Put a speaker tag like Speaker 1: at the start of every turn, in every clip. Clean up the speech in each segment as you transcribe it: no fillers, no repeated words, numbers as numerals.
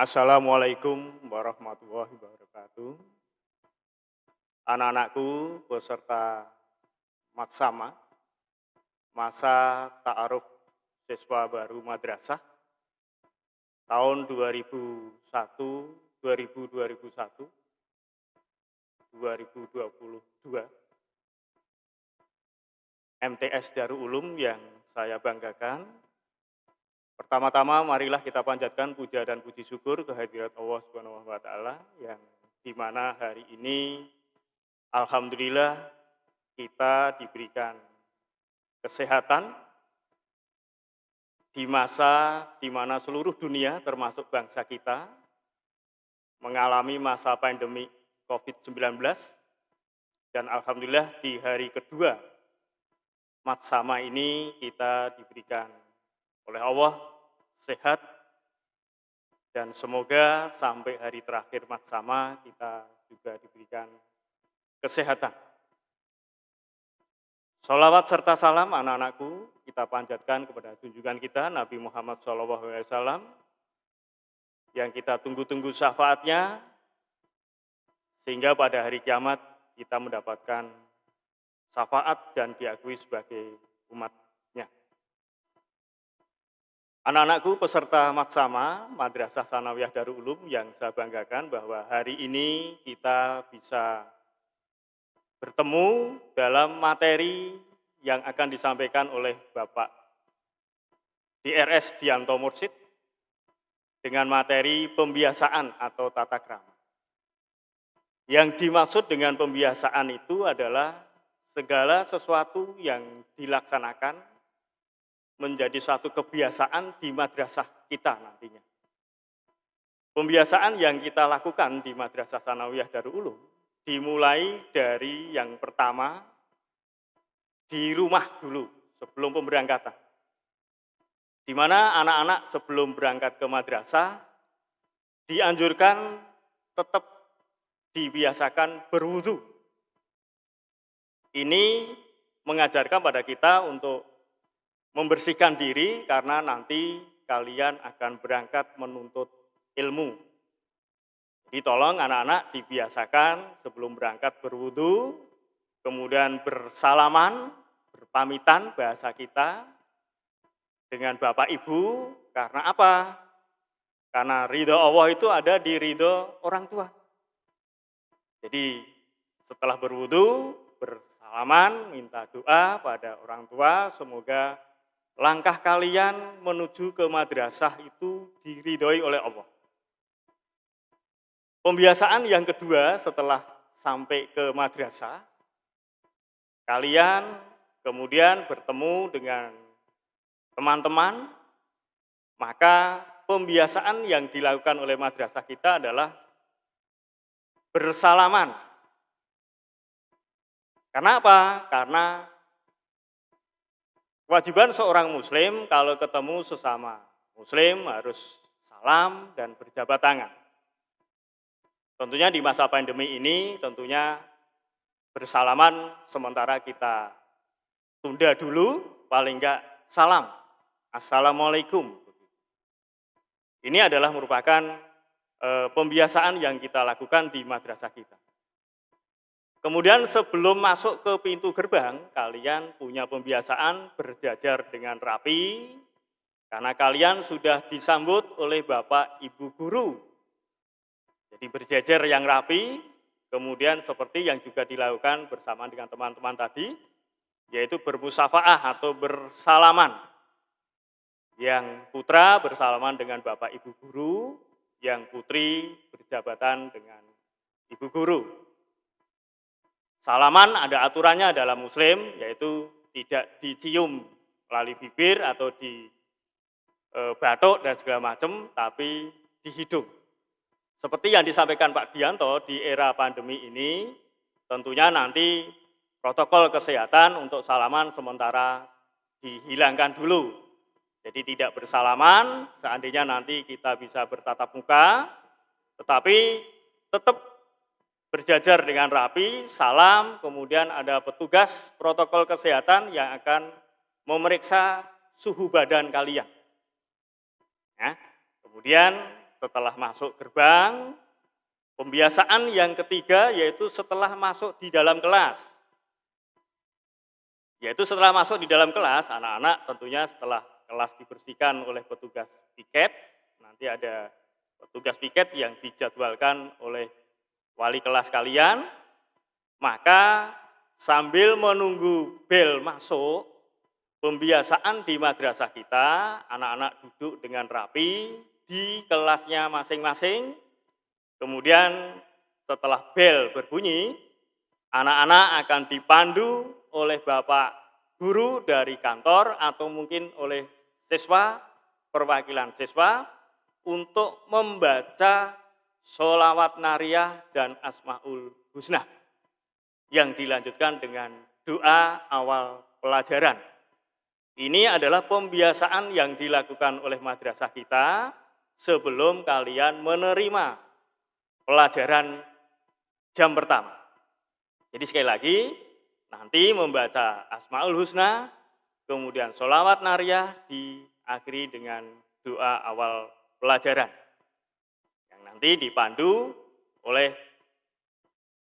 Speaker 1: Assalamualaikum warahmatullahi wabarakatuh. Anak-anakku beserta Matsama, masa ta'aruf siswa baru madrasah tahun 2001, 2021, 2022, MTS Darul Ulum yang saya banggakan. Pertama-tama marilah kita panjatkan puja dan puji syukur kehadirat Allah Subhanahu wa taala yang di mana hari ini alhamdulillah kita diberikan kesehatan di masa di mana seluruh dunia termasuk bangsa kita mengalami masa pandemi COVID-19 dan alhamdulillah di hari kedua Matsama ini kita diberikan oleh Allah sehat dan semoga sampai hari terakhir Matsama kita juga diberikan kesehatan. Sholawat serta salam anak-anakku kita panjatkan kepada junjungan kita Nabi Muhammad SAW yang kita tunggu-tunggu syafaatnya sehingga pada hari kiamat kita mendapatkan syafaat dan diakui sebagai umatnya. Anak-anakku peserta Matsama, Madrasah Tsanawiyah Darul Ulum yang saya banggakan bahwa hari ini kita bisa bertemu dalam materi yang akan disampaikan oleh Bapak DRS Dianto Mursid dengan materi pembiasaan atau tata krama. Yang dimaksud dengan pembiasaan itu adalah segala sesuatu yang dilaksanakan menjadi suatu kebiasaan di madrasah kita nantinya. Pembiasaan yang kita lakukan di Madrasah Tsanawiyah Darul Ulum dimulai dari yang pertama di rumah dulu sebelum pemberangkatan. Di mana anak-anak sebelum berangkat ke madrasah dianjurkan tetap dibiasakan berwudu. Ini mengajarkan pada kita untuk membersihkan diri karena nanti kalian akan berangkat menuntut ilmu. Jadi tolong anak-anak dibiasakan sebelum berangkat berwudu, kemudian bersalaman, berpamitan bahasa kita dengan Bapak Ibu. Karena apa? Karena ridho Allah itu ada di ridho orang tua. Jadi setelah berwudu, bersalaman, minta doa pada orang tua, semoga langkah kalian menuju ke madrasah itu diridhoi oleh Allah. Pembiasaan yang kedua setelah sampai ke madrasah, kalian kemudian bertemu dengan teman-teman, maka pembiasaan yang dilakukan oleh madrasah kita adalah bersalaman. Karena apa? Karena kewajiban seorang muslim kalau ketemu sesama muslim harus salam dan berjabat tangan. Tentunya di masa pandemi ini tentunya bersalaman sementara kita tunda dulu, paling enggak salam. Assalamualaikum. Ini adalah merupakan pembiasaan yang kita lakukan di madrasah kita. Kemudian sebelum masuk ke pintu gerbang, kalian punya pembiasaan berjajar dengan rapi, karena kalian sudah disambut oleh Bapak Ibu Guru. Jadi berjajar yang rapi, kemudian seperti yang juga dilakukan bersama dengan teman-teman tadi, yaitu bermusafaah atau bersalaman. Yang putra bersalaman dengan Bapak Ibu Guru, yang putri berjabatan dengan Ibu Guru. Salaman ada aturannya dalam muslim, yaitu tidak dicium melalui bibir atau di batuk dan segala macam, tapi di hidung. Seperti yang disampaikan Pak Dianto, di era pandemi ini, tentunya nanti protokol kesehatan untuk salaman sementara dihilangkan dulu. Jadi tidak bersalaman, seandainya nanti kita bisa bertatap muka, tetapi tetap berjajar dengan rapi, salam, kemudian ada petugas protokol kesehatan yang akan memeriksa suhu badan kalian. Ya, kemudian setelah masuk gerbang. Pembiasaan yang ketiga yaitu setelah masuk di dalam kelas. Yaitu setelah masuk di dalam kelas, anak-anak tentunya setelah kelas dibersihkan oleh petugas piket, nanti ada petugas piket yang dijadwalkan oleh wali kelas kalian, maka sambil menunggu bel masuk, pembiasaan di madrasah kita, anak-anak duduk dengan rapi di kelasnya masing-masing. Kemudian setelah bel berbunyi, anak-anak akan dipandu oleh bapak guru dari kantor atau mungkin oleh siswa, perwakilan siswa, untuk membaca sholawat nariyah dan asmaul husna yang dilanjutkan dengan doa awal pelajaran. Ini adalah pembiasaan yang dilakukan oleh madrasah kita sebelum kalian menerima pelajaran jam pertama. Jadi sekali lagi, nanti membaca Asmaul Husna, kemudian sholawat nariyah diakhiri dengan doa awal pelajaran. Yang nanti dipandu oleh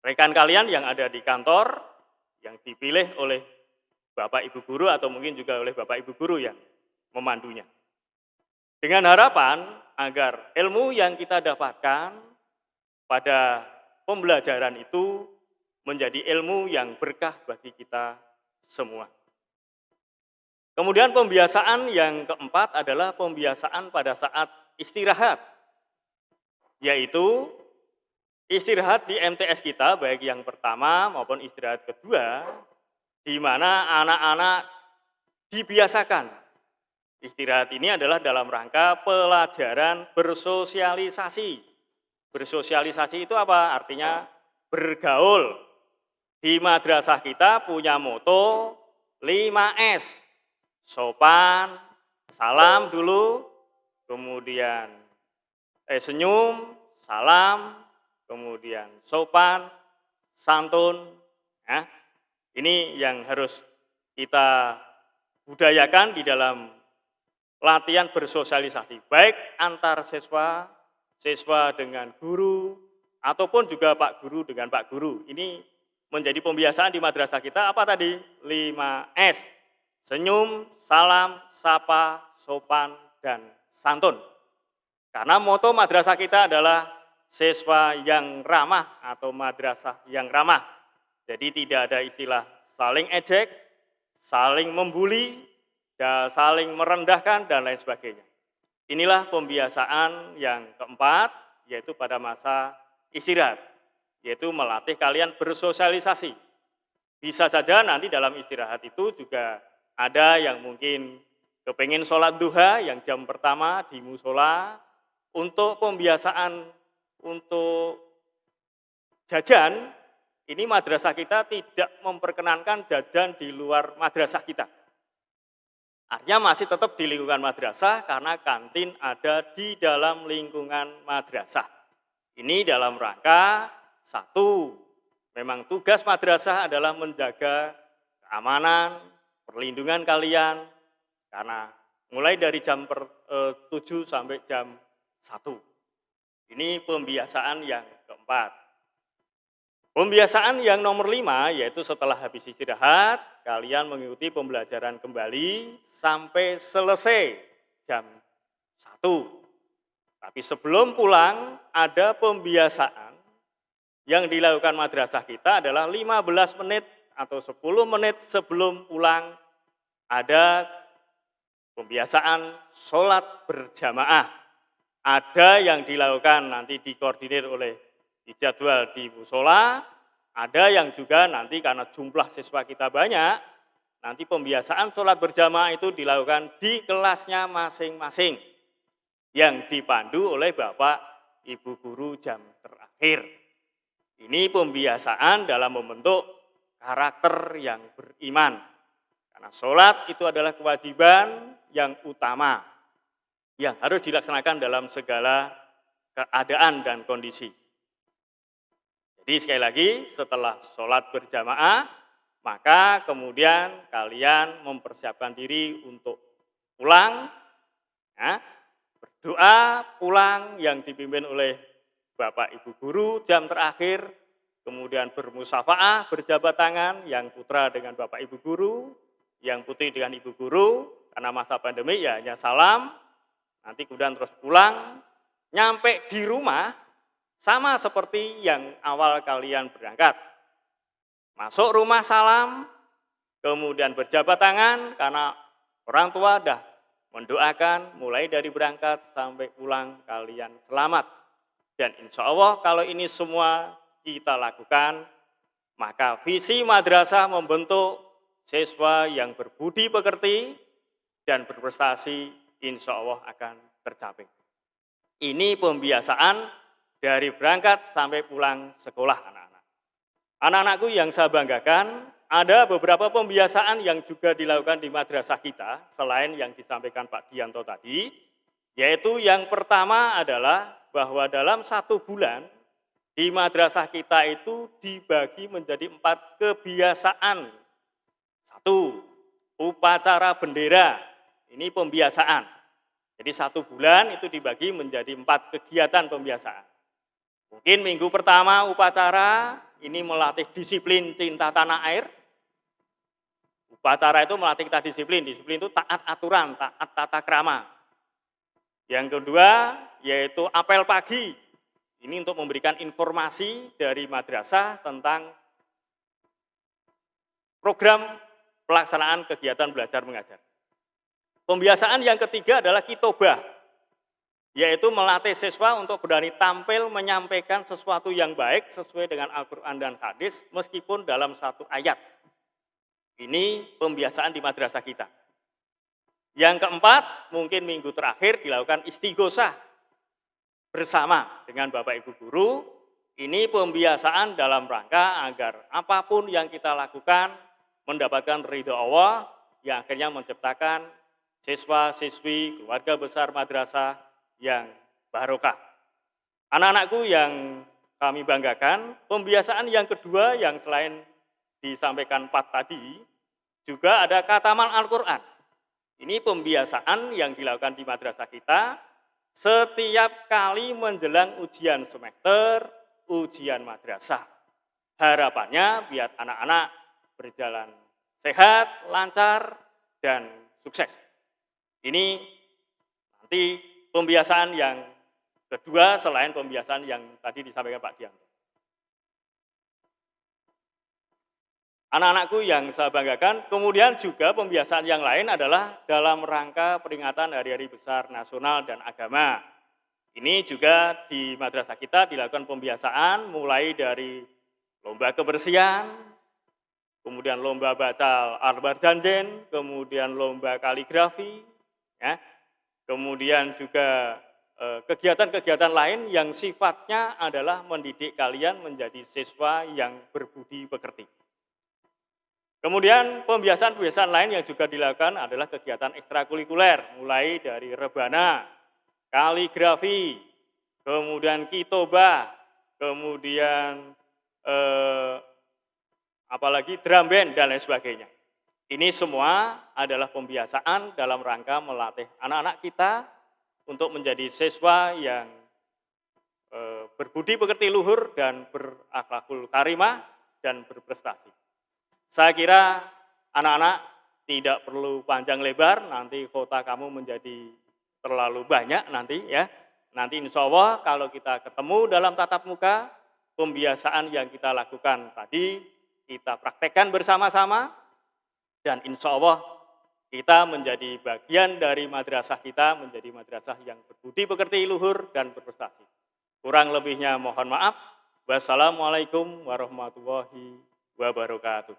Speaker 1: rekan kalian yang ada di kantor, yang dipilih oleh Bapak Ibu Guru atau mungkin juga oleh Bapak Ibu Guru yang memandunya. Dengan harapan agar ilmu yang kita dapatkan pada pembelajaran itu menjadi ilmu yang berkah bagi kita semua. Kemudian pembiasaan yang keempat adalah pembiasaan pada saat istirahat, yaitu istirahat di MTS kita, baik yang pertama maupun istirahat kedua, di mana anak-anak dibiasakan. Istirahat ini adalah dalam rangka pelajaran bersosialisasi. Bersosialisasi itu apa? Artinya bergaul. Di madrasah kita punya moto 5S. Sopan, salam dulu, kemudian senyum, salam, kemudian sopan, santun. Ya. Ini yang harus kita budayakan di dalam latihan bersosialisasi, baik antar siswa, siswa dengan guru, ataupun juga Pak Guru dengan Pak Guru. Ini menjadi pembiasaan di madrasah kita, apa tadi? 5S, senyum, salam, sapa, sopan, dan santun. Karena moto madrasah kita adalah siswa yang ramah atau madrasah yang ramah. Jadi tidak ada istilah saling ejek, saling membuli, dan saling merendahkan, dan lain sebagainya. Inilah pembiasaan yang keempat, yaitu pada masa istirahat, yaitu melatih kalian bersosialisasi. Bisa saja nanti dalam istirahat itu juga ada yang mungkin kepengen sholat duha yang jam pertama di musola. Untuk pembiasaan untuk jajan, ini madrasah kita tidak memperkenankan jajan di luar madrasah kita. Artinya masih tetap di lingkungan madrasah karena kantin ada di dalam lingkungan madrasah. Ini dalam rangka satu, memang tugas madrasah adalah menjaga keamanan, perlindungan kalian, karena mulai dari jam 7 sampai jam 1. Ini pembiasaan yang keempat. Pembiasaan yang nomor 5, yaitu setelah habis istirahat, kalian mengikuti pembelajaran kembali sampai selesai jam 1. Tapi sebelum pulang, ada pembiasaan yang dilakukan madrasah kita adalah 15 menit atau 10 menit sebelum pulang, ada pembiasaan sholat berjamaah. Ada yang dilakukan nanti dikoordinir oleh dijadwal di musola, ada yang juga nanti karena jumlah siswa kita banyak, nanti pembiasaan sholat berjamaah itu dilakukan di kelasnya masing-masing yang dipandu oleh Bapak Ibu Guru jam terakhir. Ini pembiasaan dalam membentuk karakter yang beriman. Karena sholat itu adalah kewajiban yang utama yang harus dilaksanakan dalam segala keadaan dan kondisi. Jadi sekali lagi, setelah sholat berjamaah, maka kemudian kalian mempersiapkan diri untuk pulang, ya, berdoa pulang yang dipimpin oleh Bapak Ibu Guru jam terakhir, kemudian bermusafaah, berjabat tangan, yang putra dengan Bapak Ibu Guru, yang putri dengan Ibu Guru, karena masa pandemi ya hanya salam, nanti kemudian terus pulang, nyampe di rumah, sama seperti yang awal kalian berangkat. Masuk rumah salam, kemudian berjabat tangan, karena orang tua dah mendoakan mulai dari berangkat sampai pulang kalian selamat. Dan insya Allah kalau ini semua kita lakukan, maka visi madrasah membentuk siswa yang berbudi pekerti dan berprestasi insya Allah akan tercapai. Ini pembiasaan dari berangkat sampai pulang sekolah anak-anak. Anak-anakku yang saya banggakan, ada beberapa pembiasaan yang juga dilakukan di madrasah kita, selain yang disampaikan Pak Dianto tadi, yaitu yang pertama adalah bahwa dalam 1 bulan, di madrasah kita itu dibagi menjadi 4 kebiasaan. 1, upacara bendera, ini pembiasaan. Jadi 1 bulan itu dibagi menjadi 4 kegiatan pembiasaan. Mungkin minggu pertama upacara, ini melatih disiplin cinta tanah air. Upacara itu melatih kita disiplin itu taat aturan, taat tata krama. Yang kedua, yaitu apel pagi. Ini untuk memberikan informasi dari madrasah tentang program pelaksanaan kegiatan belajar mengajar. Pembiasaan yang ketiga adalah kitobah, yaitu melatih siswa untuk berani tampil menyampaikan sesuatu yang baik sesuai dengan Al-Quran dan hadis, meskipun dalam 1 ayat. Ini pembiasaan di madrasah kita. Yang keempat, mungkin minggu terakhir dilakukan istighosah bersama dengan Bapak Ibu Guru. Ini pembiasaan dalam rangka agar apapun yang kita lakukan mendapatkan ridho Allah yang akhirnya menciptakan siswa-siswi keluarga besar madrasah yang barokah. Anak-anakku yang kami banggakan, pembiasaan yang kedua yang selain disampaikan 4 tadi, juga ada khataman Al-Quran. Ini pembiasaan yang dilakukan di madrasah kita setiap kali menjelang ujian semester, ujian madrasah. Harapannya biar anak-anak berjalan sehat, lancar, dan sukses. Ini nanti pembiasaan yang kedua selain pembiasaan yang tadi disampaikan Pak Dianto. Anak-anakku yang saya banggakan, kemudian juga pembiasaan yang lain adalah dalam rangka peringatan Hari-Hari Besar Nasional dan Agama. Ini juga di madrasah kita dilakukan pembiasaan mulai dari lomba kebersihan, kemudian lomba baca Al-Barjanjen, kemudian lomba kaligrafi, ya. Kemudian juga kegiatan-kegiatan lain yang sifatnya adalah mendidik kalian menjadi siswa yang berbudi pekerti. Kemudian pembiasaan-pembiasaan lain yang juga dilakukan adalah kegiatan ekstrakurikuler, mulai dari rebana, kaligrafi, kemudian kitobah, kemudian apalagi drum band dan lain sebagainya. Ini semua adalah pembiasaan dalam rangka melatih anak-anak kita untuk menjadi siswa yang berbudi pekerti luhur dan berakhlakul karimah dan berprestasi. Saya kira anak-anak tidak perlu panjang lebar, nanti kota kamu menjadi terlalu banyak nanti ya. Nanti insya Allah kalau kita ketemu dalam tatap muka, pembiasaan yang kita lakukan tadi, kita praktekkan bersama-sama, dan insya Allah kita menjadi bagian dari madrasah kita, menjadi madrasah yang berbudi pekerti luhur dan berprestasi. Kurang lebihnya mohon maaf. Wassalamualaikum warahmatullahi wabarakatuh.